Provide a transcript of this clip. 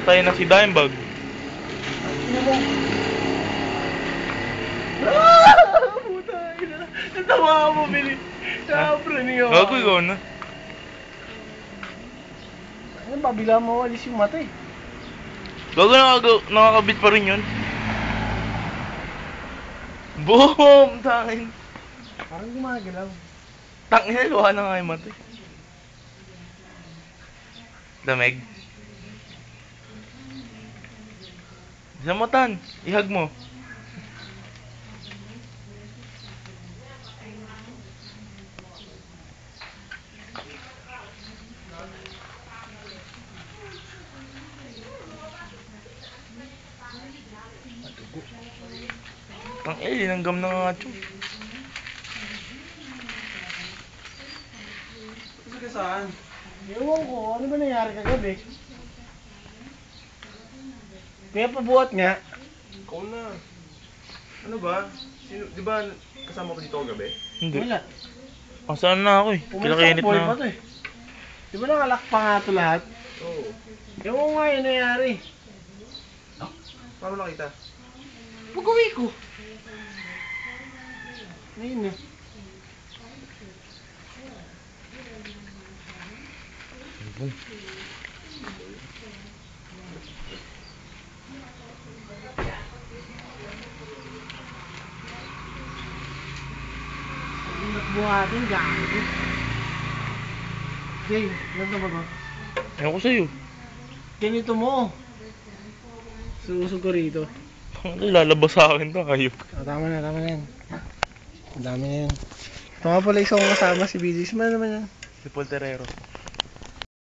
tayo na si Dimebag. Puta ina. Natawa mo, Billy. Siyempre niyo. Gago, ikaw na. Ayun, pabila mo alis yung mata eh. Gago, nakakabit pa rin yun. Boom! Tangin. Parang gumagalaw. Tangin, luha na nga yung mata. Dameg. Samatan, ihag mo. Tangin, linanggam na nga ito. Gusto ka saan? Ewan ko, ano ba nangyari kagabi? Kaya pabuhat nga. Ikaw na. Ano ba? Di ba kasama ko dito kagabi? Hindi. Wala. Saan na ako eh? Kinakinit Boy na pa ako. to eh. Di ba nakalak pa nga ito lahat? Oo. Ewan ko nga yun nangyari. Paano nakita? Pag-uwi ko. Ngayon na. Buhatin, gago. Jay, ganito ba ba? Ewan ko sa'yo. Ganito mo. Suusog ko rito. Lalabas sa akin to, hayop. Tama na yan. Ang dami na yan. Ito nga pala isang kasama si BJ. Saan naman yan? Si Paul Terrero.